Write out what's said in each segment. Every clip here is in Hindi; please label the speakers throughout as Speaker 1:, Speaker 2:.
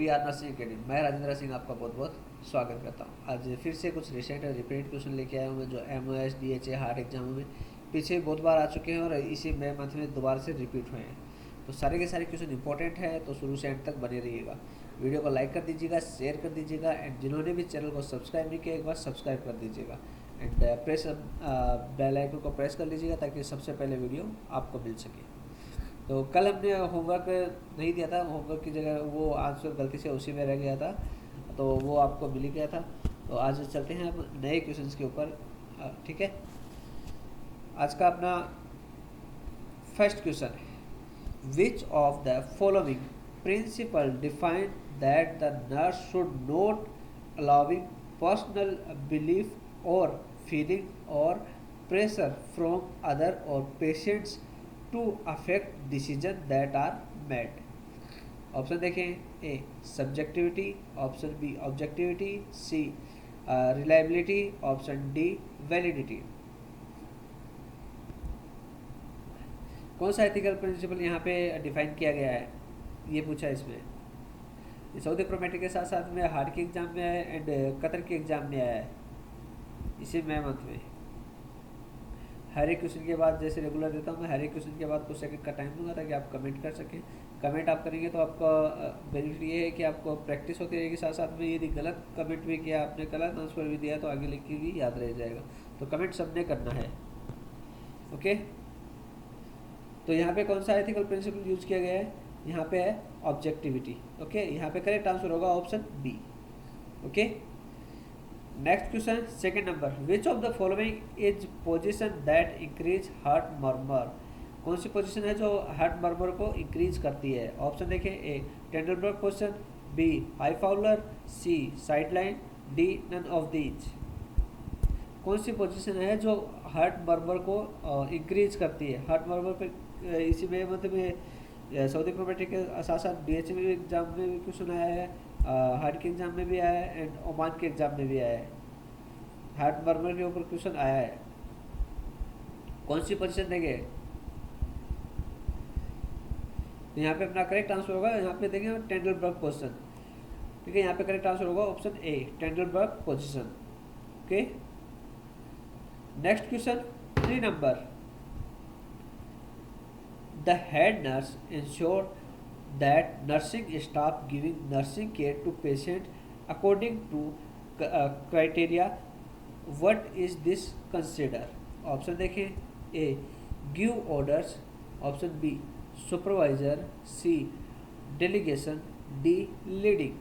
Speaker 1: We are nursing academy. मैं राजेंद्र सिंह आपका बहुत बहुत स्वागत करता हूँ। आज फिर से कुछ रिसेंट और रिपीट क्वेश्चन लेके आया हूँ मैं, जो एमओएस डीएचए हार्ड एग्जामों में पीछे बहुत बार आ चुके हैं और इसी मई मंथ में दोबारा से रिपीट हुए हैं। तो सारे के सारे क्वेश्चन इंपॉर्टेंट है, तो शुरू से एंड तक बने रहिएगा। वीडियो को लाइक कर दीजिएगा, शेयर कर दीजिएगा, एंड जिन्होंने भी चैनल को सब्सक्राइब नहीं किया एक बार सब्सक्राइब कर दीजिएगा, एंड प्रेस बेल आइकन को प्रेस कर लीजिएगा ताकि सबसे पहले वीडियो आपको मिल सके। तो कल हमने होमवर्क नहीं दिया था, होमवर्क की जगह वो आंसर गलती से उसी में रह गया था, तो वो आपको मिल ही गया था। तो आज चलते हैं अब नए क्वेश्चंस के ऊपर, ठीक है। आज का अपना फर्स्ट क्वेश्चन है, which of the following principle define that the nurse should not allowing personal belief और फीलिंग और प्रेशर फ्रॉम अदर और patients to affect decision that are made. Option देखें, A subjectivity, option B objectivity, C reliability, option D validity. कौन सा एथिकल प्रिंसिपल यहाँ पे डिफाइन किया गया है, ये पूछा इसमें। सऊदी प्रोमेट्रिक के साथ साथ में हार्ड के एग्जाम में आया एंड कतर के एग्जाम में आया है इसी मई मंथ में। हर एक क्वेश्चन के बाद, जैसे रेगुलर देता हूँ मैं, हर एक क्वेश्चन के बाद कुछ सेकंड का टाइम दूंगा ताकि आप कमेंट कर सकें। कमेंट आप करेंगे तो आपका बेनिफिट ये है कि आपको प्रैक्टिस होती रहेगी, साथ साथ में यदि गलत कमेंट भी किया आपने, गलत आंसर भी दिया तो आगे लिख के भी याद रह जाएगा। तो कमेंट सबने करना है, ओके। तो यहाँ पे कौन सा एथिकल प्रिंसिपल यूज किया गया है, यहाँ पे है ऑब्जेक्टिविटी, ओके। यहाँ पे करेक्ट आंसर होगा option B, okay. Next question second number, which of the following is position that increase heart murmur. कौन सी पोजीशन है जो हार्ट मर्मर को इंक्रीज करती है। ऑप्शन देखें, A Trendelenburg position, B high Fowler, C sideline, D none of these. कौन सी पोजीशन है जो हार्ट मर्मर को इंक्रीज करती है। हार्ट मर्मर पे इसी में मतलब में सऊदी प्रोमेट्रिक के साथ साथ डीएचए एग्जाम में भी क्वेश्चन आया है, हार्ट के एग्जाम में भी आया है एंड ओमान के एग्जाम में भी आया है। हार्ट मर्मर के ऊपर क्वेश्चन आया है। कौन सी पोजीशन देंगे, तो यहाँ पे अपना करेक्ट आंसर होगा, यहाँ पे देंगे टेंडलबर्ग पोजीशन, ठीक है। यहाँ पे करेक्ट आंसर होगा option A Trendelenburg position, okay. Next question 3 number, the head nurse ensure that nursing staff giving nursing care to patient according to criteria, what is this consider। Option देखें, A give orders, option B supervisor, C delegation, D leading.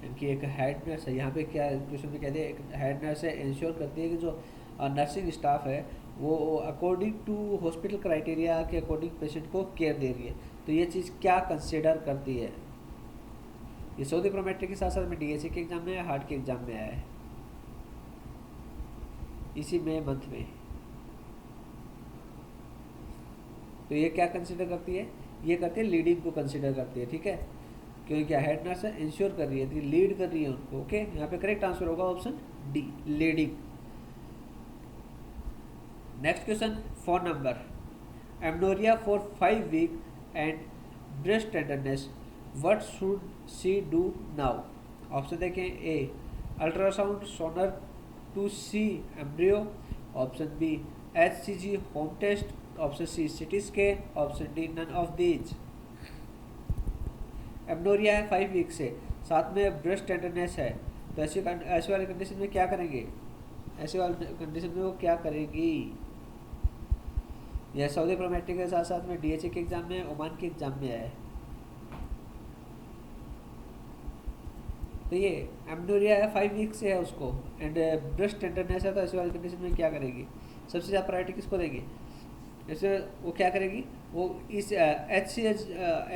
Speaker 1: इनकी एक हेड नर्स है, यहाँ पे क्या क्वेश्चन में कहते हैं, एक हेड नर्स है इंश्योर करती है कि जो नर्सिंग स्टाफ है वो अकॉर्डिंग टू हॉस्पिटल क्राइटेरिया के अकॉर्डिंग पेशेंट को केयर दे रही है। तो ये चीज़ क्या कंसिडर करती है। ये सऊदी प्रोमेट्रिक के साथ साथ में डीएचए के एग्जाम में, हार्ट के एग्जाम में आया है इसी मई मंथ में। तो ये क्या कंसिडर करती है, ये करती है लीडिंग को कंसिडर करती है, ठीक है। क्योंकि क्या हेड नर्स है इंश्योर कर रही है, लीड कर रही है उनको, ओके। यहाँ पे करेक्ट आंसर होगा option D leading. Next question 4 number, amenorrhea for 5 week and breast tenderness, what should she do now. Option देखें, A ultrasound sonar to see embryo, option B HCG home test, option C CT scan, option D none of these. Amenorrhea है 5 वीक से, साथ में ब्रेस्ट टेंडरनेस है, तो ऐसी वाली कंडीशन में क्या करेंगे, ऐसे वाली कंडीशन में वो क्या करेगी। यह सऊदी प्रोमेट्रिक के साथ साथ में डीएचए के एग्जाम में, ओमान के एग्जाम में आया है। तो ये एमनोरिया है 5 वीक से है उसको, एंड ब्रेस्ट टेंडरनेस है, तो ऐसी वाली कंडीशन में क्या करेगी, सबसे ज़्यादा प्रायोरिटी किसको देगी। जैसे वो क्या करेगी, वो इस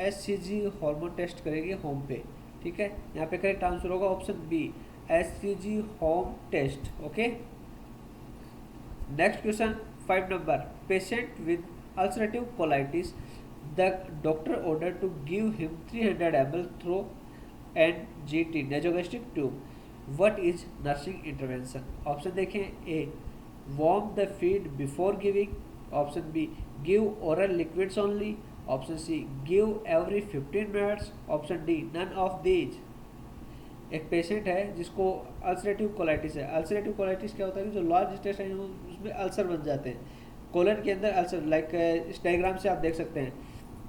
Speaker 1: HCG हार्मोन टेस्ट करेगी होम पे, ठीक है। यहाँ पे करेक्ट आंसर होगा option B HCG home test, okay. Next question 5 number, patient with ulcerative colitis, the doctor order to give him 300 ml through NGT nasogastric tube, what is nursing intervention. Option देखें, A warm the feed before giving, option B give oral liquids only, option C give every 15 minutes, option D none of these. एक पेशेंट है जिसको अल्सरेटिव कोलाइटिस है। अल्सरेटिव कोलाइटिस क्या होता है कि जो लार्ज इंटेस्टाइन उसमें अल्सर बन जाते हैं, कोलन के अंदर अल्सर, लाइक इस डायग्राम से आप देख सकते हैं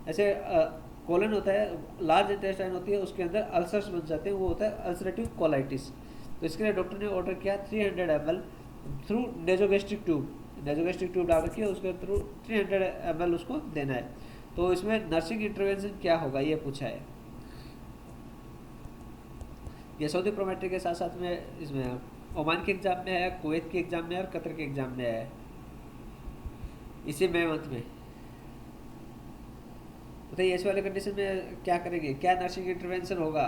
Speaker 1: ऐसे कोलन होता है, लार्ज इंटेस्टाइन होती है, उसके अंदर अल्सर्स बन जाते हैं, वो होता है अल्सरेटिव कोलाइटिस। तो इसके लिए डॉक्टर ने ऑर्डर किया 300 ml थ्रू नेजोगेस्ट्रिक ट्यूब डाल रखी है, उसके थ्रू 300 ml उसको देना है। तो इसमें नर्सिंग इंटरवेंशन क्या होगा ये पूछा है। ये सऊदी प्रोमेट्री के साथ साथ में इसमें ओमान के एग्जाम में है, कुवैत के एग्जाम में है और कतर के एग्जाम में है, इसी मई मंथ में। बताइए ऐसे वाले कंडीशन में क्या करेंगे, क्या नर्सिंग इंटरवेंशन होगा।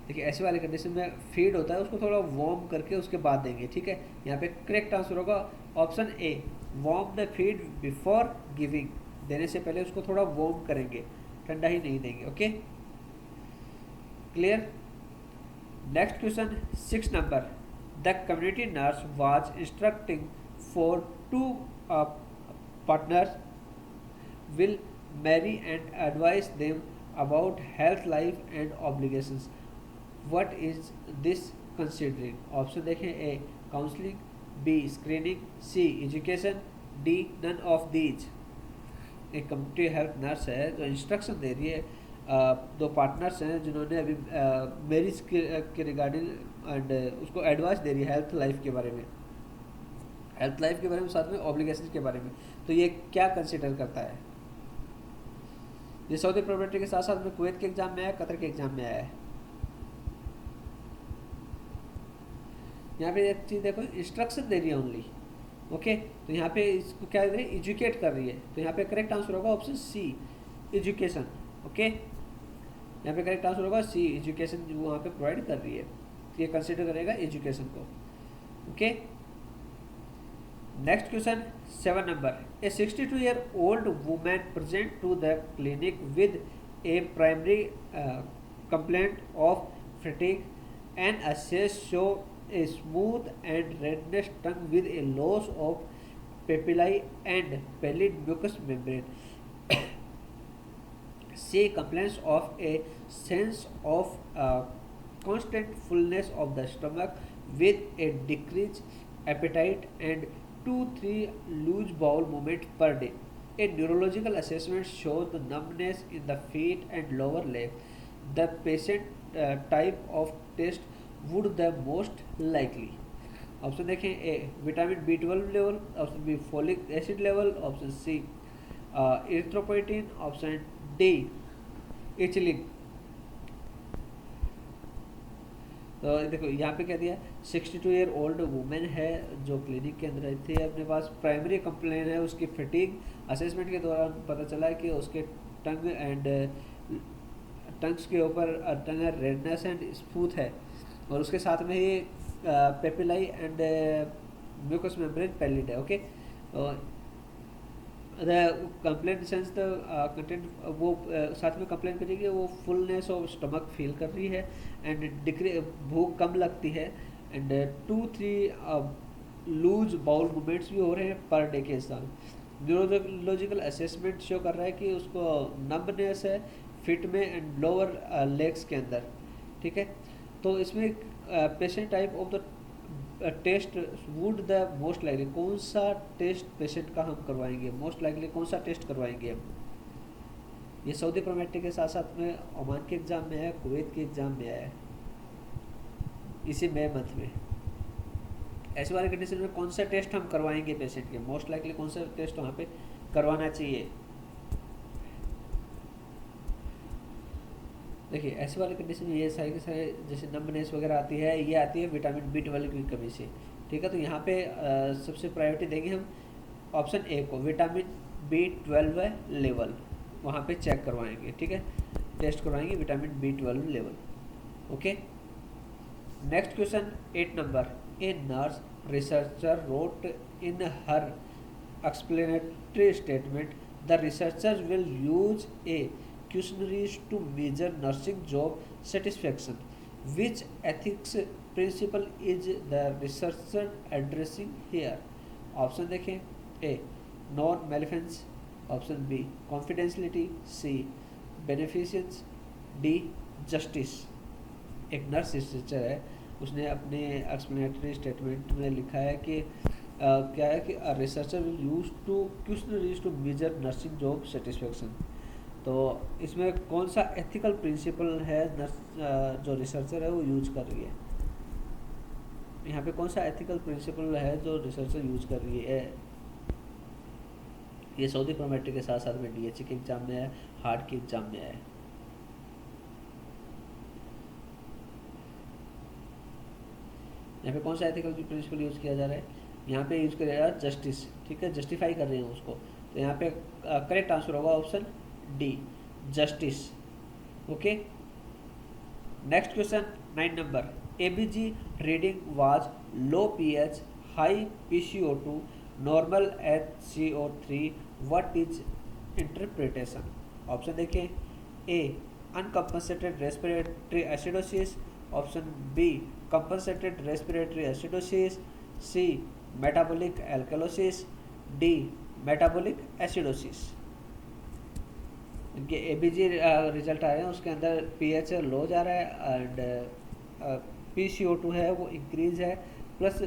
Speaker 1: देखिए ऐसे वाले कंडीशन में फीड होता है, उसको थोड़ा वार्म करके उसके बाद देंगे, ठीक है। यहाँ पे करेक्ट आंसर होगा option A, warm the feed before giving. देने से पहले उसको थोड़ा वार्म करेंगे, ठंडा ही नहीं देंगे। Okay, clear. Next question 6 number, the community nurse was instructing for 2 partners will marry and advise them about health, life and obligations. What is this considering? Option देखें, A counselling, B screening, C education, D none of these. एक कम्युनिटी हेल्थ नर्स है जो इंस्ट्रक्शन दे रही है 2 पार्टनर्स हैं जिन्होंने अभी मैरिज के रिगार्डिंग एंड उसको एडवाइस दे रही है हेल्थ लाइफ के बारे में, हेल्थ लाइफ के बारे में, साथ में ऑब्लिगेशन के बारे में। तो ये क्या कंसिडर करता है। ये सऊदी प्रोमेट्री के साथ साथ में कुवैत के एग्जाम में आया, कतर के एग्जाम में आया है। यहाँ पे एक चीज़ देखो, इंस्ट्रक्शन दे रही है ओनली। ओके, तो यहाँ पे इसको क्या दे रही है, एजुकेट कर रही है। तो यहाँ पे करेक्ट आंसर होगा ऑप्शन सी, एजुकेशन। ओके, यहाँ पे करेक्ट आंसर होगा सी, एजुकेशन जो वहाँ पे प्रोवाइड कर रही है, ये कंसिडर करेगा एजुकेशन को। Okay, next question 7 number, A 62-year-old woman present to the clinic with a primary complaint of fatigue and assess show a smooth and redness tongue with a loss of papillae and pallid mucous membrane. She complains of a sense of constant fullness of the stomach with a decreased appetite and 2-3 loose bowel movements per day. A neurological assessment shows the numbness in the feet and lower leg. The patient type of test would the most likely. Option देखें, A vitamin B12 level, option B folic acid level, option C erythropoietin, option D इचिलिक। तो देखो यहाँ पे क्या दिया, 62-year-old वुमेन है जो क्लिनिक के अंदर थी, अपने पास प्राइमरी कंप्लेन है उसकी फटीग। असेसमेंट के दौरान पता चला है कि उसके टंग एंड टंग्स के ऊपर टंग रेडनेस एंड स्मूथ है, और उसके साथ में ही पेपिलाई एंड म्यूकस मेम्ब्रेन पैलिड है। Okay, complaint sense the content, वो साथ में कंप्लेंट करिए कि वो फुलनेस ऑफ स्टमक फील कर रही है एंड भूख कम लगती है एंड 2-3 लूज बाउल मूवमेंट्स भी हो रहे हैं पर डे के हिसाब। न्यूरोलॉजिकल असेसमेंट शो कर रहा है कि उसको नंबनेस है फिट में एंड लोअर लेग्स के अंदर, ठीक है। तो इसमें patient type of the test would the most likely, कौन सा टेस्ट पेशेंट का हम करवाएंगे, मोस्ट लाइकली कौन सा टेस्ट करवाएंगे हम। ये सऊदी प्रोमेट्री के साथ साथ में ओमान के एग्ज़ाम में है, कुवैत के एग्ज़ाम में आया है इसी मई मंथ में। ऐसे वाले कंडीशन में कौन सा टेस्ट हम करवाएंगे पेशेंट के, मोस्ट लाइकली कौन सा टेस्ट वहाँ पे करवाना चाहिए। देखिए ऐसे वाले कंडीशन में ये सारे के सारे जैसे नंबनेस वगैरह आती है, ये आती है विटामिन B12 की कमी से, ठीक है। तो यहाँ पे सबसे प्रायोरिटी देंगे हम ऑप्शन ए को, विटामिन B12 लेवल वहाँ पे चेक करवाएंगे, ठीक है, टेस्ट करवाएंगे vitamin B12 level. Okay, next question 8 number, a nurse researcher wrote in her explanatory statement the researcher will use A questionnaires to measure nursing job satisfaction. Which ethics principle is the researcher addressing here? Option देखें, A non maleficence, option B confidentiality, C beneficence, D justice. एक नर्स रिसर्चर है, उसने अपने एक्सप्लेनेटरी स्टेटमेंट में लिखा है कि क्या है कि researcher use to measure nursing job satisfaction. तो इसमें कौन सा एथिकल प्रिंसिपल है नर्स जो रिसर्चर है वो यूज कर रही है, यहाँ पे कौन सा एथिकल प्रिंसिपल है जो रिसर्चर यूज कर रही है। ये सऊदी प्रोमेट्रिक के साथ साथ में डीएचए के एग्जाम में है, हार्ड के एग्जाम में है। यहाँ पे कौन सा एथिकल प्रिंसिपल यूज किया जा रहा है, यहाँ पे यूज किया जा रहा है जस्टिस, ठीक है, जस्टिफाई कर रहे हैं उसको। तो यहाँ पे करेक्ट आंसर होगा option D justice. Okay, next question 9 number, ABG reading was low pH, high PCO2, normal HCO3, what is interpretation. Option देखें, A uncompensated respiratory acidosis, option B compensated respiratory acidosis, C metabolic alkalosis, D metabolic acidosis. इनके एबीजी रिजल्ट आ रहे हैं, उसके अंदर पीएच लो जा रहा है एंड PCO2 है वो इंक्रीज है, प्लस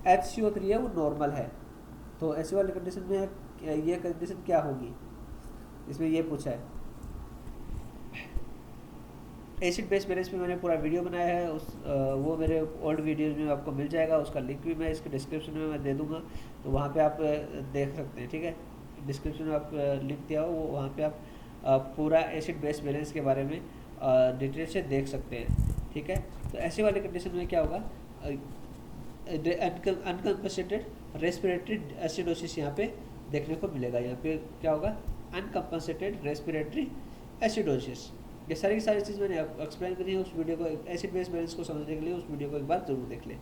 Speaker 1: HCO3 है वो नॉर्मल है। तो ऐसे वाली कंडीशन में ये कंडीशन क्या होगी, इसमें ये पूछा है। एसिड बेस बैलेंस में मैंने पूरा वीडियो बनाया है, वो मेरे ओल्ड वीडियोज में आपको मिल जाएगा, उसका लिंक भी मैं इसके डिस्क्रिप्शन में मैं दे दूंगा, तो वहाँ पे आप देख सकते हैं, ठीक है। डिस्क्रिप्शन में आप लिंक दिया हो, वो वहाँ पे आप पूरा एसिड बेस बैलेंस के बारे में डिटेल से देख सकते हैं, ठीक है। तो ऐसे वाले कंडीशन में क्या होगा, अनकम्पनसेटेड रेस्पिरेटरी एसिडोसिस यहाँ पे देखने को मिलेगा। यहाँ पे क्या होगा, अनकम्पनसेटेड रेस्पिरेटरी एसिडोसिस। ये सारी की सारी चीज़ मैंने एक्सप्लेन करी है उस वीडियो को, एसिड बेस बैलेंस को समझने के लिए उस वीडियो को एक बार जरूर देख लें,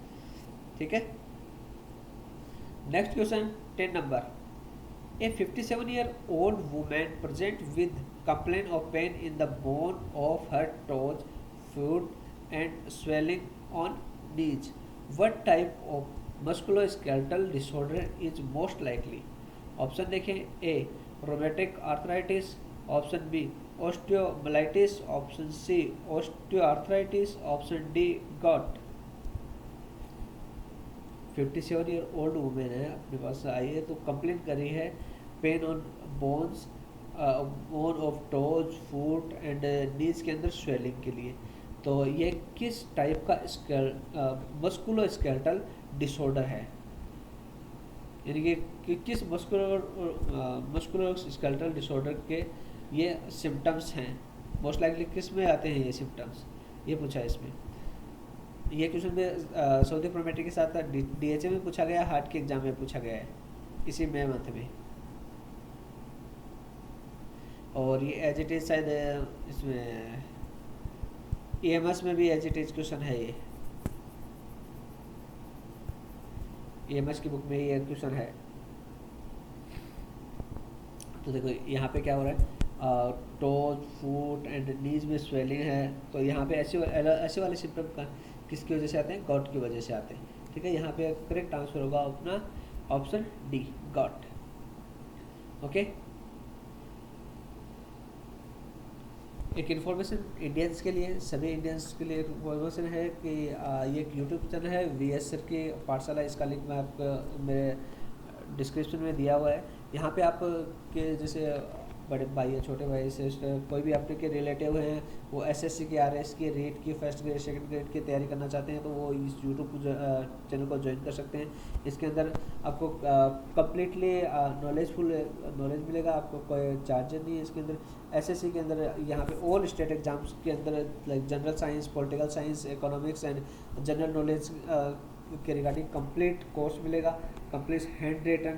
Speaker 1: ठीक है। Next question 10 number, A 57-year-old woman present with complaint of pain in the bone of her toes, foot and swelling on knees. What type of musculoskeletal disorder is most likely? Option देखें, A rheumatoid arthritis, option B osteomyelitis, option C osteoarthritis, option D gout. 57-year-old women है, अपने पास आई है तो कंप्लेन करी है pain on bones, bone of toes, foot and knees के अंदर स्वेलिंग के लिए। तो ये किस टाइप का मस्कुलोस्केलेटल डिसऑर्डर है, यानी कि किस मस्कुलोस्केलेटल डिसऑर्डर के ये सिम्टम्स हैं, मोस्ट लाइकली किस में आते हैं ये सिम्टम्स, ये पूछा है इसमें। ये क्वेश्चन में सऊदी प्रोमेट्रिक के साथ डीएचए में पूछा गया, हार्ट के एग्जाम में पूछा गया है इसी मई मंथ में, और ये एज इट इज शायद इसमें EMS में भी एज इट इज क्वेश्चन है। ये EMS की बुक में ये क्वेश्चन है। तो देखो यहाँ पे क्या हो रहा है, टोज, फुट एंड नीज में स्वेलिंग है, तो यहाँ पे ऐसे वाले सिम्टम का किसकी वजह से आते हैं, गॉट की वजह से आते हैं, ठीक है। यहाँ पे करेक्ट आंसर होगा अपना ऑप्शन डी गॉट। ओके, एक इन्फॉर्मेशन इंडियंस के लिए, सभी इंडियंस के लिए एक इन्फॉर्मेशन है कि ये एक यूट्यूब चैनल है VS सर की पाठशाला, इसका लिंक मैं आपको मेरे डिस्क्रिप्शन में दिया हुआ है। यहाँ पे आप के जैसे बड़े भाई है, छोटे भाई, सिस्टर, कोई भी आपके रिलेटिव हैं, वो SSC की RS की रीट की फर्स्ट ग्रेड सेकंड ग्रेड की तैयारी करना चाहते हैं, तो वो इस यूट्यूब चैनल को ज्वाइन कर सकते हैं। इसके अंदर आपको कम्प्लीटली नॉलेज मिलेगा, आपको कोई चार्जर नहीं है इसके अंदर। SSC के अंदर यहाँ पे ऑल स्टेट एग्जाम्स के अंदर like general science, political science, economics and general knowledge के रिगार्डिंग कंप्लीट कोर्स मिलेगा, कंप्लीट हैंड रिटन।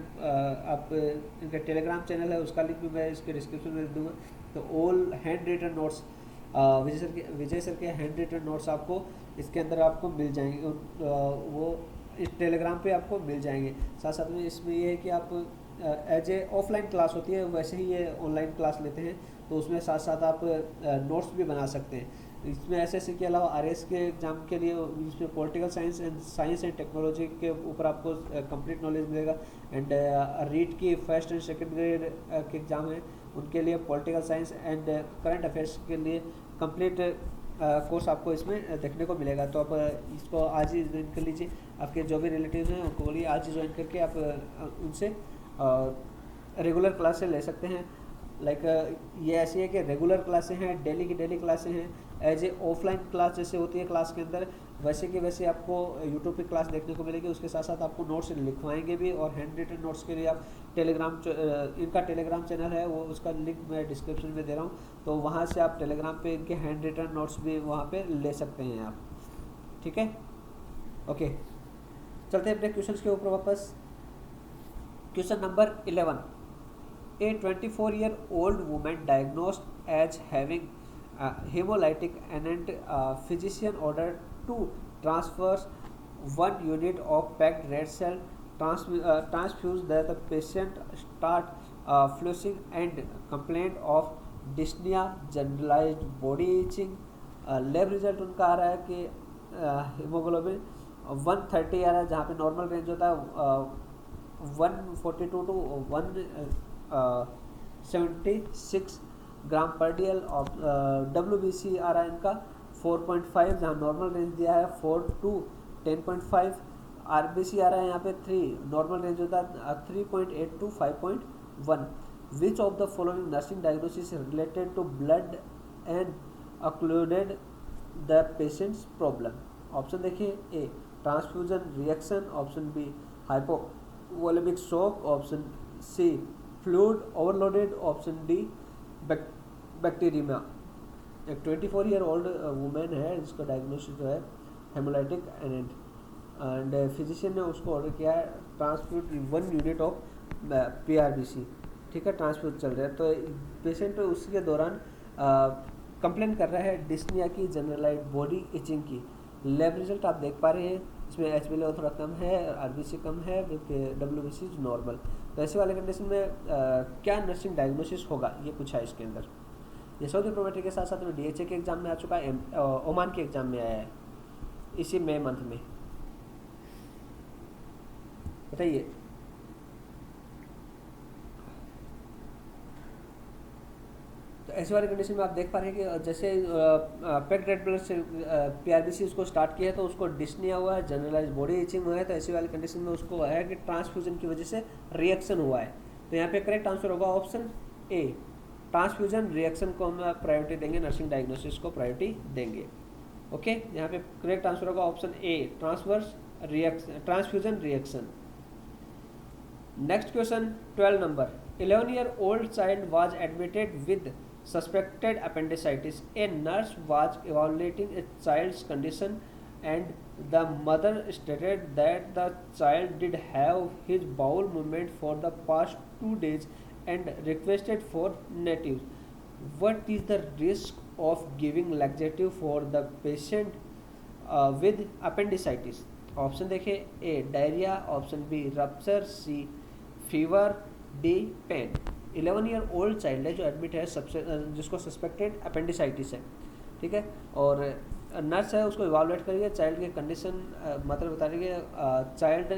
Speaker 1: आप इनका टेलीग्राम चैनल है, उसका लिंक भी मैं इसके डिस्क्रिप्शन में दे दूँगा। तो ऑल हैंड रिटन नोट्स, विजय सर के हैंड रिटन नोट्स आपको इसके अंदर आपको मिल जाएंगे, वो इस टेलीग्राम पे आपको मिल जाएंगे। साथ साथ में इसमें ये है कि आप एज ए ऑफलाइन क्लास होती है वैसे ही ये ऑनलाइन क्लास लेते हैं, तो उसमें साथ साथ आप नोट्स भी बना सकते हैं। इसमें एसएससी के अलावा आरएस के एग्ज़ाम के लिए इसमें पॉलिटिकल साइंस एंड टेक्नोलॉजी के ऊपर आपको कंप्लीट नॉलेज मिलेगा। एंड रीट की फर्स्ट एंड सेकंड ग्रेड के एग्ज़ाम है, उनके लिए political science and current affairs के लिए कंप्लीट कोर्स आपको इसमें देखने को मिलेगा। तो आप इसको आज ही ज्वाइन कर लीजिए, आपके जो भी रिलेटिव्स हैं उनको बोलिए आज ही ज्वाइन करके आप उनसे रेगुलर क्लासें ले सकते हैं। लाइक ये ऐसी है कि रेगुलर क्लासें हैं, डेली की डेली क्लासें हैं, एज ए ऑफलाइन क्लास जैसे होती है क्लास के अंदर, वैसे कि वैसे आपको यूट्यूब पे क्लास देखने को मिलेगी। उसके साथ साथ आपको नोट्स लिखवाएंगे भी, और हैंड रिटन नोट्स के लिए आप टेलीग्राम इनका टेलीग्राम चैनल है, वो उसका लिंक मैं डिस्क्रिप्शन में दे रहा हूँ, तो वहाँ से आप टेलीग्राम पे इनके हैंड रिटन नोट्स भी वहाँ पे ले सकते हैं आप। ठीक है, ओके, चलते हैं अपने क्वेश्चन के ऊपर वापस। Question number 11, a 24-year-old woman diagnosed as having hemolytic anemia, physician ordered to transfer 1 unit of packed red cell transfuse that the patient start flushing and complaint of dyspnea, generalized body itching। Lab result उनका आ रहा है कि हीमोग्लोबिन 130 आ रहा है, जहाँ पे नॉर्मल रेंज होता है 142 टू 176 ग्राम पर डीएल। और WBC आ रहा है इनका 4.5, जहाँ नॉर्मल रेंज दिया है 4 टू 10.5। RBC आ रहा है यहाँ पे 3, नॉर्मल रेंज होता है 3.8 to 5.1। Which of the following nursing diagnosis related to blood and occluded the patient's problem. Option देखिए, A transfusion reaction, option B hypovolemic shock, option C fluid overloaded, option D bacteria. एक 24-year-old वुमेन है जिसका डायग्नोसिस जो है हेमोलाइटिक एंड फिजिशियन ने उसको ऑर्डर किया है ट्रांसफ्यूज 1 यूनिट ऑफ PRBC। ठीक है, ट्रांसफ्यूज चल रहा है, तो पेशेंट उसके दौरान कंप्लेन कर रहा है डिस्निया की, जनरलाइज्ड बॉडी इचिंग की। लैब रिजल्ट आप देख पा रहे हैं, इसमें HB लेवल थोड़ा कम है, RBC कम है, WBC नॉर्मल। तो ऐसे वाले कंडीशन में क्या नर्सिंग डायग्नोसिस होगा, ये पूछा है इसके अंदर। ये सऊदी प्रोमेट्री के साथ साथ में DHA के एग्जाम में आ चुका है, ओमान के एग्जाम में आया है इसी मई मंथ में। बताइए, तो ऐसे वाले कंडीशन में आप देख पा रहे हैं कि जैसे पैक्ड रेड ब्लड से PRBC उसको स्टार्ट किया है तो उसको डिस्निया हुआ है, जनरलाइज बॉडी इचिंग हुआ है, तो ऐसे वाले कंडीशन में उसको है कि ट्रांसफ्यूजन की वजह से रिएक्शन हुआ है। तो यहाँ पे करेक्ट आंसर होगा ऑप्शन ए, ट्रांसफ्यूजन रिएक्शन को हम प्रायोरिटी देंगे, नर्सिंग डायग्नोसिस को प्रायोरिटी देंगे। ओके, यहाँ पे करेक्ट आंसर होगा option A, transfusion reaction. Next question 12 number, 11-year-old child was admitted with suspected appendicitis. A nurse was evaluating a child's condition and the mother stated that the child did have his bowel movement for the past 2 days and requested for natives. What is the risk of giving laxative for the patient with appendicitis? Option देखिए, A diarrhoea, option B rupture, C fever, D pain. 11-year-old child है जो एडमिट है, जिसको सस्पेक्टेड अपेंडिसाइटिस है। ठीक है, और नर्स है उसको इवालुएट करिए, चाइल्ड की कंडीशन मतलब बता रही है चाइल्ड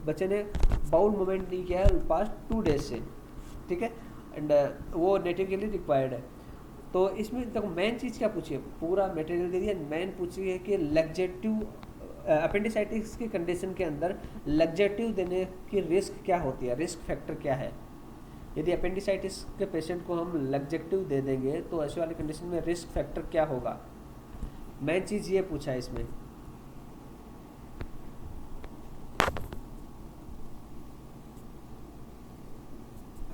Speaker 1: बच्चे ने बाउल मूवमेंट नहीं किया है पास्ट 2 डेज से। ठीक है, एंड वो नेटिव के लिए रिक्वायर्ड है। तो इसमें देखो मेन चीज़ क्या पूछिए, पूरा मटेरियल दे दिया, मेन पूछी है कि लैक्सेटिव अपेंडिसाइटिस की कंडीशन के अंदर लैक्सेटिव देने की रिस्क क्या होती है, रिस्क फैक्टर क्या है। यदि अपेंडिसाइटिस के पेशेंट को हम लैक्सेटिव दे देंगे तो ऐसे वाली कंडीशन में रिस्क फैक्टर क्या होगा, मेन चीज़ ये पूछा है इसमें।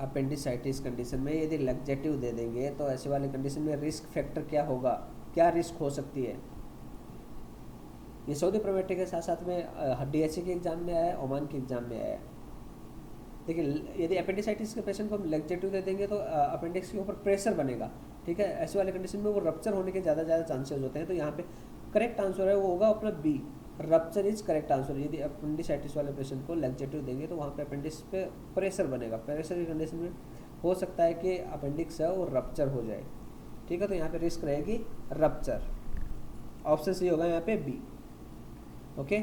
Speaker 1: अपेंडिसाइटिस कंडीशन में यदि लैक्सेटिव दे देंगे तो ऐसे वाले कंडीशन में रिस्क फैक्टर क्या होगा, क्या रिस्क हो सकती है। ये सऊदी प्रोमेट्री के साथ साथ में DHA के एग्जाम में आया है, ओमान के एग्जाम में आया है। देखिए, यदि अपेंडिसाइटिस के पेशेंट को हम लैक्सेटिव दे देंगे तो अपेंडिक्स के ऊपर प्रेशर बनेगा। ठीक है, ऐसे वाले कंडीशन में वो रप्चर होने के ज़्यादा चांसेस होते हैं। तो यहाँ पे करेक्ट आंसर है वो होगा अपना B, rupture is correct answer. यदि अपेंडिसाइटिस वाले पेशेंट को लैक्सेटिव देंगे तो वहाँ पे अपेंडिक्स पे प्रेशर बनेगा, प्रेशर की कंडीशन में हो सकता है कि अपेंडिक्स है वो रप्चर हो जाए। ठीक है, तो यहाँ पे रिस्क रहेगी रप्चर। ऑप्शन सी होगा यहाँ पे B. Okay,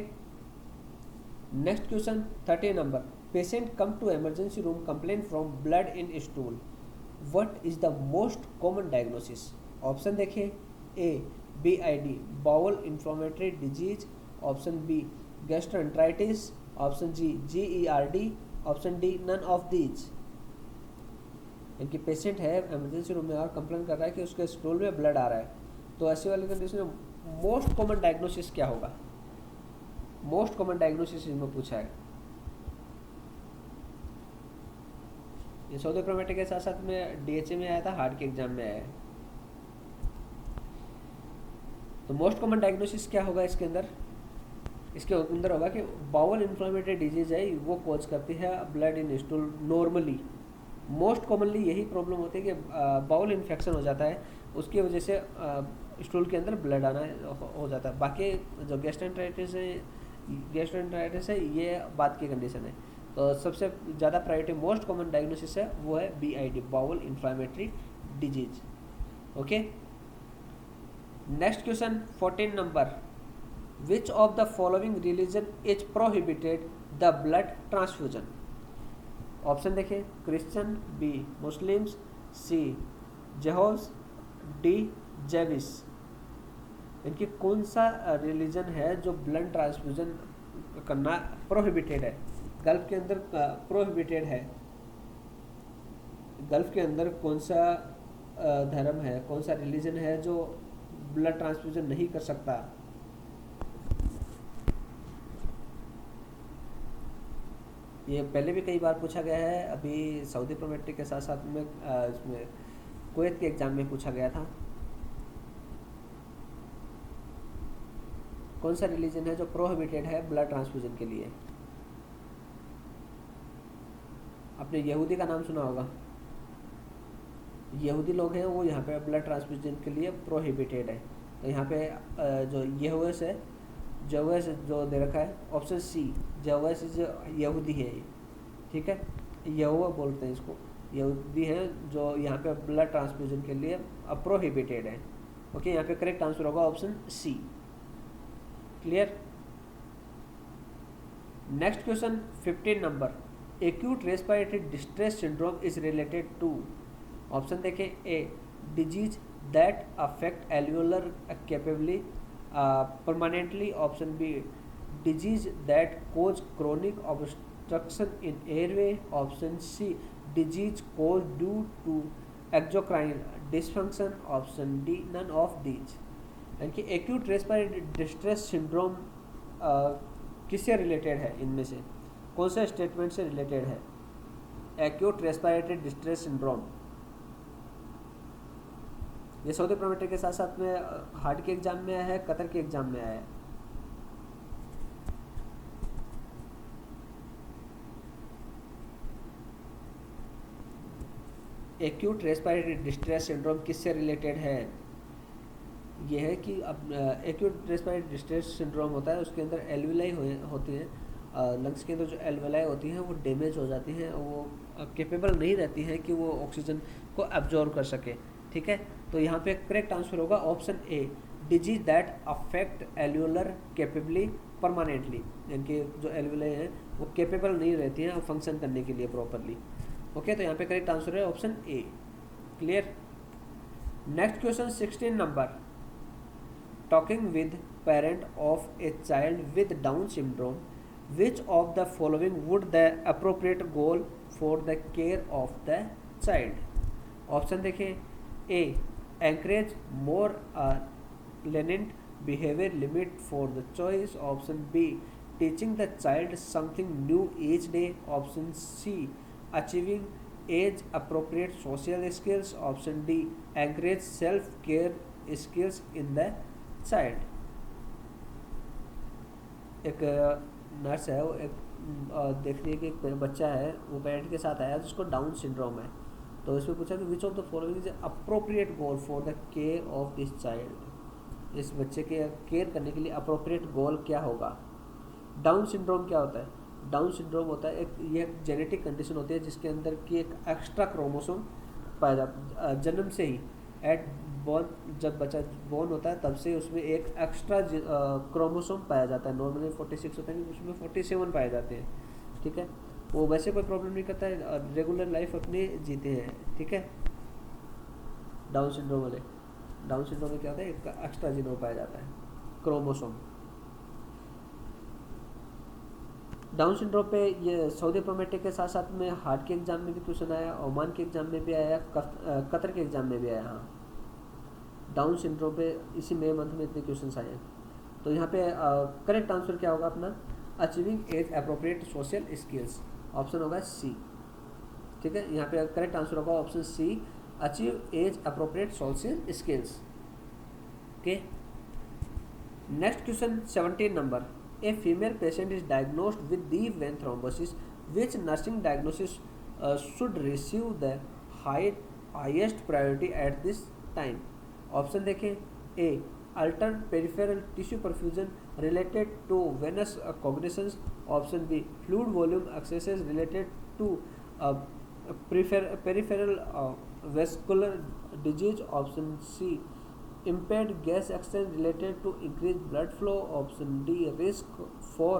Speaker 1: next question 30 number, patient come to emergency room complain from blood in stool, what is the most common diagnosis? Option देखिए, A BID bowel inflammatory disease, option B gastroenteritis, option G GERD, option D none of these. इनकी पेशेंट है इमरजेंसी रूम में और कंप्लेन कर रहा है कि उसके स्टूल में ब्लड आ रहा है, तो ऐसी वाली कंडीशन में मोस्ट कॉमन डायग्नोसिस क्या होगा? मोस्ट कॉमन डायग्नोसिस इसमें पूछा है। ये सौदोक्रोमेटिक के साथ साथ में DHA में आया था, हार्ट के एग्जाम में आया है। तो मोस्ट कॉमन डायग्नोसिस क्या होगा इसके अंदर? इसके अंदर होगा कि बाउल इन्फ्लेमेटरी डिजीज है, वो कॉज करती है blood in stool. Normally most commonly यही प्रॉब्लम होती है कि बाउल इन्फेक्शन हो जाता है, उसकी वजह से स्टूल के अंदर ब्लड आना हो जाता है। बाकी जो गैस्ट्रोएंटराइटिस है ये बात की कंडीशन है। तो सबसे ज़्यादा प्रायोरिटी मोस्ट कॉमन डायग्नोसिस है वो है BID bowel inflammatory disease. Okay, next question 14 number, which of the following religion is prohibited the blood transfusion? Option देखिए, Christian, B Muslims, C Jehovah's, D Jewish. इनकी कौन सा रिलीजन है जो ब्लड ट्रांसफ्यूजन करना प्रोहिबिटेड है? गल्फ के अंदर प्रोहिबिटेड है। गल्फ के अंदर कौन सा धर्म है, कौन सा रिलीजन है जो ब्लड ट्रांसफ्यूजन नहीं कर सकता? ये पहले भी कई बार पूछा गया है, अभी सऊदी प्रोमेट्रिक के साथ साथ में इसमें कुवैत के एग्जाम में पूछा गया था। कौन सा रिलीजन है जो प्रोहिबिटेड है ब्लड ट्रांसफ्यूजन के लिए? आपने यहूदी का नाम सुना होगा। यहूदी लोग हैं वो यहाँ पे ब्लड ट्रांसफ्यूजन के लिए प्रोहिबिटेड है। तो यहाँ पे जो यहोवास है, जवास जो दे रखा है ऑप्शन सी, जवास जो यहूदी है ये, ठीक है, यहोवा बोलते हैं इसको, यहूदी हैं जो यहाँ पे ब्लड ट्रांसफ्यूजन के लिए प्रोहिबिटेड है। ओके, यहाँ पे करेक्ट आंसर होगा option C. Clear. Next question 15 number, acute respiratory distress syndrome is related to. Option देखें, A disease that affect alveolar capably permanently, option B disease that cause chronic obstruction in airway, option C disease cause due to exocrine dysfunction, option D none of these. यानी कि एक्यूट रेस्पिरेटरी डिस्ट्रेस सिंड्रोम किससे रिलेटेड है? इनमें से कौन से स्टेटमेंट से रिलेटेड है एक्यूट रेस्पिरेटरी डिस्ट्रेस सिंड्रोम? ये सऊदी प्रोमेट्रिक के साथ साथ में हार्ट के एग्जाम में आया है, कतर के एग्जाम में आया है। एक्यूट रेस्पिरेटरी डिस्ट्रेस सिंड्रोम किससे रिलेटेड है? यह है कि अब एक्यूट रेस्पिरेटरी डिस्ट्रेस सिंड्रोम होता है, उसके अंदर एल्विलाई होती हैं, लंग्स के अंदर जो एल्विलाई होती हैं वो डैमेज हो जाती हैं, वो कैपेबल नहीं रहती हैं कि वो ऑक्सीजन को एब्जॉर्ब कर सके। ठीक है, तो यहाँ पे करेक्ट आंसर होगा option A, disease that affect alveolar capably permanently, यानी कि जो एल्विलाई हैं वो कैपेबल नहीं रहती हैं फंक्शन करने के लिए प्रॉपरली। ओके, तो यहाँ पे करेक्ट आंसर है option A. Clear. Next question 16 number, talking with parent of a child with down syndrome, which of the following would the appropriate goal for the care of the child? Option देखें, ए encourage more lenient behavior limit for the choice, option B teaching the child something new each day, option C achieving age appropriate social skills, option D encourage self care skills in the child। एक नर्स है, वो एक देख रही है कि एक बच्चा है वो पेरेंट के साथ आया जिसको डाउन सिंड्रोम है, तो इसमें पूछा कि विच of the following is appropriate goal for the care of this child, इस बच्चे के केयर करने के लिए अप्रोप्रिएट गोल क्या होगा। डाउन सिंड्रोम क्या होता है? डाउन सिंड्रोम होता है एक, ये जेनेटिक कंडीशन होती है जिसके अंदर की एक एक्स्ट्रा क्रोमोसोम पैदा जन्म से ही एट बॉर्न, जब बच्चा बॉर्न होता है तब से उसमें एक एक्स्ट्रा क्रोमोसोम पाया जाता है। नॉर्मली 46 होता है, उसमें 47 पाए जाते हैं, ठीक है। वो वैसे कोई प्रॉब्लम नहीं करता है और रेगुलर लाइफ अपनी जीते हैं, ठीक है। डाउन सिंड्रोम वाले, डाउन सिंड्रोम में क्या होता है, एक एक्स्ट्रा जीन पाया जाता है, क्रोमोसोम। डाउन सिंड्रोम पे ये सऊदी प्रोमेट्रिक के साथ साथ में हार्ट के एग्जाम में भी क्वेश्चन आया, ओमान के एग्जाम में भी आया, कतर के एग्जाम में भी आया। हाँ, डाउन सिंड्रोम पे इसी मई मंथ में इतने क्वेश्चन आए हैं। तो यहाँ पे करेक्ट आंसर क्या होगा अपना, achieving as appropriate social skills, option होगा सी, ठीक है। यहाँ पे करेक्ट आंसर होगा option C, achieve as appropriate social skills, okay. Next question 17 number, a female patient is diagnosed with deep vein thrombosis, which nursing diagnosis should receive the highest priority at this time? Option देखें, A alter peripheral tissue perfusion related to venous cognitions, option B fluid volume excesses related to peripheral vascular disease, option C impaired gas exchange related to increased blood flow, option D risk for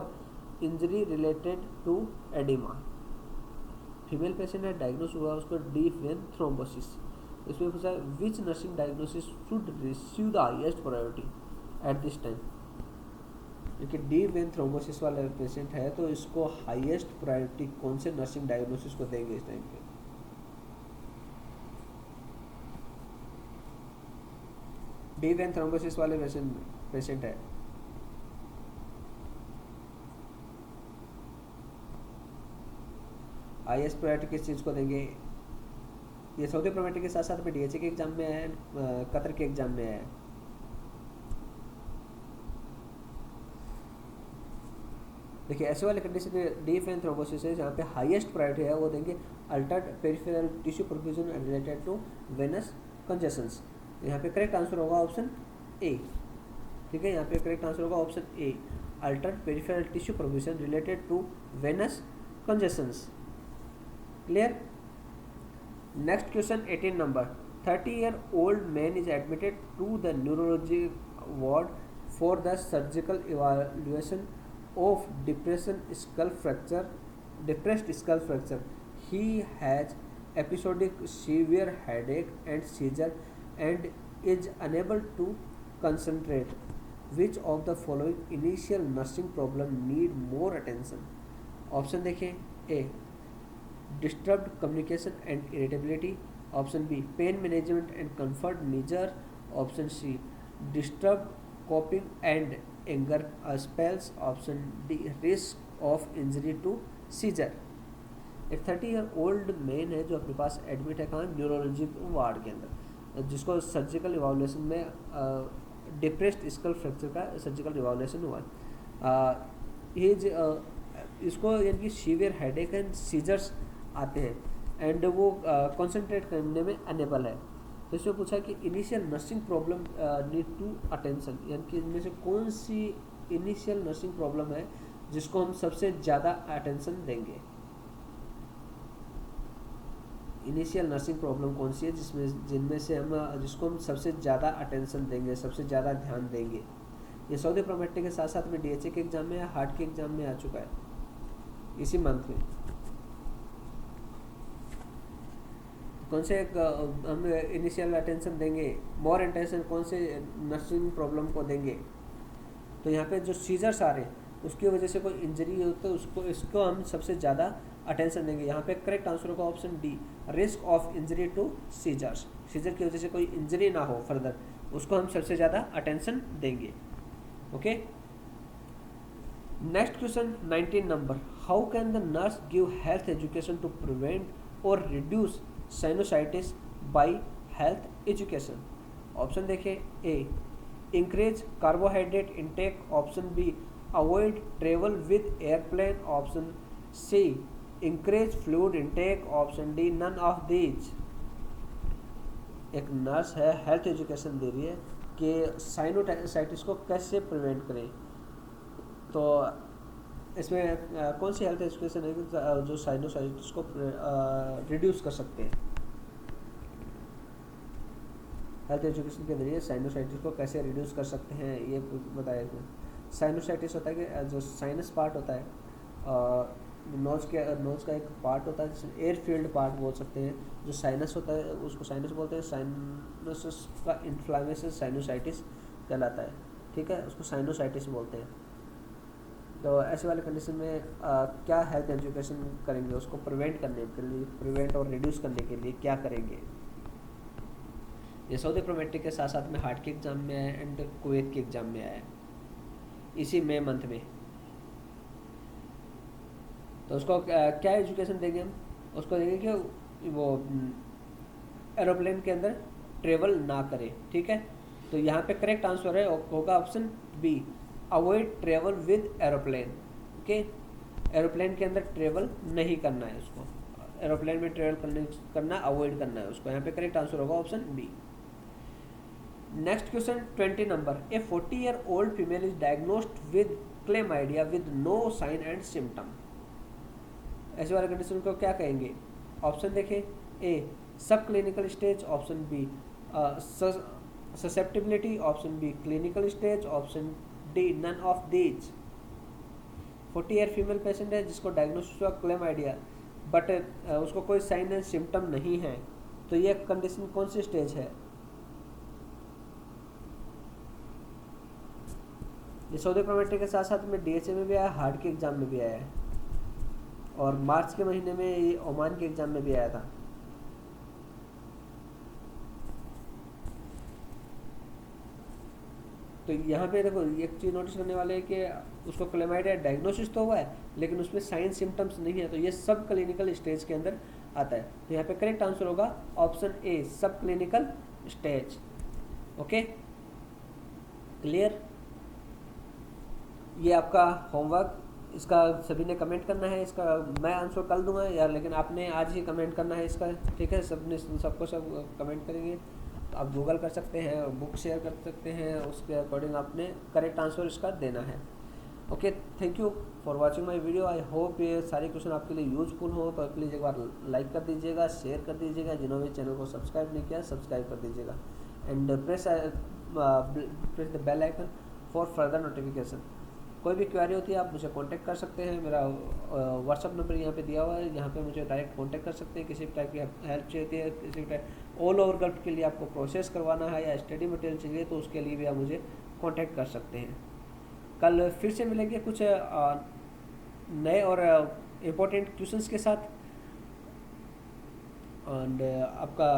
Speaker 1: injury related to edema। Female patient है, डायग्नोस हुआ उसको डीप वेन थ्रोम्बोसिस, इसमें पूछा विच nursing diagnosis should receive the highest priority at this time. क्योंकि डीप वेन थ्रोम्बोसिस वाला पेशेंट है तो इसको हाईएस्ट प्रायोरिटी कौन से नर्सिंग डायग्नोसिस को देंगे इस टाइम पे। डी वेन थ्रोम्बोसिस वाले पेशेंट है, हाईएस्ट प्रायोरिटी किस चीज़ को देंगे। ये सऊदी प्रोमेट्रिक के साथ साथ में डीएचए के एग्जाम में है, कतर के एग्जाम में है। देखिए ऐसे वाले कंडीशन में डी वेन थ्रोम्बोसिस है जहाँ पे हाईएस्ट प्रायोरिटी है वो देंगे altered peripheral tissue perfusion related to venous congestions. यहाँ पे करेक्ट आंसर होगा ऑप्शन ए, ठीक है। यहाँ पे करेक्ट आंसर होगा option A, altered peripheral tissue perfusion related to venous congestions, clear. Next question 18 number, 30-year-old man is admitted to the neurology ward for the surgical evaluation of depressed skull fracture. He has episodic severe headache and seizure and is unable to concentrate. Which of the following initial nursing problem need more attention? Option देखें, ए disturbed communication and irritability, option B pain management and comfort measure, option C disturbed coping and anger spells, option D risk of injury to seizure। एक 30-year-old मैन है जो अपने पास एडमिट है कहाँ, न्यूरोलॉजी वार्ड के अंदर, जिसको सर्जिकल इवाल्यूएशन में डिप्रेस्ड स्कल फ्रैक्चर का सर्जिकल इवाल्यूएशन हुआ है। इसको यानी कि सीवियर हेडेक एंड सीजर्स आते हैं एंड वो कंसंट्रेट करने में अनेबल है। तो इसमें पूछा कि initial nursing problem need to attention, यानी कि इनमें से कौन सी इनिशियल नर्सिंग प्रॉब्लम है जिसको हम सबसे ज़्यादा अटेंशन देंगे। इनिशियल नर्सिंग प्रॉब्लम कौन सी है जिनमें से जिसको हम सबसे ज़्यादा अटेंशन देंगे, सबसे ज़्यादा ध्यान देंगे। ये सऊदी प्रोमेट्रिक के साथ साथ में डीएचए के एग्जाम में या हार्ट के एग्जाम में आ चुका है इसी मंथ में। कौन से हम इनिशियल अटेंशन देंगे, मोर अटेंशन कौन से नर्सिंग प्रॉब्लम को देंगे। तो यहाँ पे जो सीजर्स आ रहे हैं उसकी वजह से कोई इंजरी हो तो इसको हम सबसे ज़्यादा अटेंशन देंगे। यहाँ पे करेक्ट आंसर होगा option D, risk of injury to seizures, seizure की वजह से कोई इंजरी ना हो फर्दर, उसको हम सबसे ज़्यादा अटेंशन देंगे, okay. Next question 19 number, how can the nurse give health education to prevent और reduce sinusitis by health education. Option देखें, A increase carbohydrate intake, option B avoid travel with airplane, option C increase fluid intake, option D none of these. एक नर्स है हेल्थ एजुकेशन दे रही है कि साइनोसाइटिस को कैसे प्रिवेंट करें। तो इसमें कौन सी हेल्थ एजुकेशन है जो साइनोसाइटिस को रिड्यूस कर सकते हैं। हेल्थ एजुकेशन के जरिए साइनोसाइटिस को कैसे रिड्यूस कर सकते हैं ये बताया इसमें। साइनोसाइटिस होता है कि जो साइनस पार्ट होता है नोज का एक पार्ट होता है जिसे एयर फील्ड पार्ट बोल सकते हैं। जो साइनस होता है उसको साइनस बोलते हैं। साइनस का इन्फ्लामेशन साइनोसाइटिस कहलाता है, ठीक है, उसको साइनोसाइटिस बोलते हैं। तो ऐसे वाले कंडीशन में क्या हेल्थ एजुकेशन करेंगे, उसको प्रिवेंट करने के लिए, प्रिवेंट और रिड्यूस करने के लिए क्या करेंगे। ये सऊदी प्रोमेट्रिक के साथ साथ में हार्ट के एग्ज़ाम में आया एंड कुवैत के एग्ज़ाम में आया इसी मई मंथ में। तो उसको क्या एजुकेशन देंगे हम, उसको देंगे कि वो एरोप्लेन के अंदर ट्रेवल ना करे, ठीक है। तो यहाँ पे करेक्ट आंसर है होगा option B, avoid travel with aeroplane. Okay, aeroplane के अंदर ट्रेवल नहीं करना है उसको, एरोप्लेन में ट्रेवल करना अवॉइड करना है उसको। यहाँ पे करेक्ट आंसर होगा option B. Next question 20 number, A 40-year-old female is diagnosed with chlamydia with no sign and symptom. ऐसे वाले कंडीशन को क्या कहेंगे। ऑप्शन देखें, A sub clinical stage, option B susceptibility, option B clinical stage, option D none of these. 40-year female patient है जिसको डायग्नोसिस हुआ क्लेमाइडिया बट उसको कोई साइन एंड सिम्टम नहीं है, तो ये कंडीशन कौन सी स्टेज है। ये सऊदी प्रोमेट्रिक के साथ साथ में डीएचए में भी आया, हार्ट के एग्जाम में भी आया है और मार्च के महीने में ये ओमान के एग्जाम में भी आया था। तो यहाँ पे देखो एक चीज़ नोटिस करने वाले है कि उसको क्लेमाइडिया डायग्नोसिस तो हुआ है लेकिन उसमें साइन सिम्टम्स नहीं है, तो ये सब क्लिनिकल स्टेज के अंदर आता है। तो यहाँ पे करेक्ट आंसर होगा ऑप्शन ए, sub clinical stage. Okay, clear. ये आपका होमवर्क, इसका सभी ने कमेंट करना है, इसका मैं आंसर कल दूंगा यार, लेकिन आपने आज ही कमेंट करना है इसका, ठीक है। सबको सब कमेंट करेंगे, आप गूगल कर सकते हैं, बुक शेयर कर सकते हैं, उसके अकॉर्डिंग आपने करेक्ट आंसर इसका देना है। Okay, thank you for watching my video. I hope ये सारे क्वेश्चन आपके लिए यूजफुल हो, तो प्लीज़ एक बार लाइक कर दीजिएगा, शेयर कर दीजिएगा, जिन्होंने चैनल को सब्सक्राइब नहीं किया सब्सक्राइब कर दीजिएगा and press the bell icon for further notification. कोई भी क्वेरी होती है आप मुझे कांटेक्ट कर सकते हैं, मेरा व्हाट्सअप नंबर यहाँ पे दिया हुआ है, यहाँ पे मुझे डायरेक्ट कांटेक्ट कर सकते हैं। किसी भी टाइप की हेल्प चाहिए है, किसी भी टाइप ऑल ओवर गल्फ के लिए आपको प्रोसेस करवाना है या स्टडी मटेरियल चाहिए तो उसके लिए भी आप मुझे कांटेक्ट कर सकते हैं। कल फिर से मिलेंगे कुछ नए और इम्पोर्टेंट क्वेश्चंस के साथ एंड आपका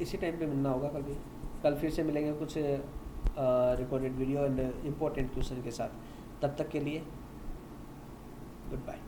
Speaker 1: इसी टाइम पे मिलना होगा कल भी। कल फिर से मिलेंगे कुछ recorded video and important question के साथ। तब तक के लिए गुड बाय।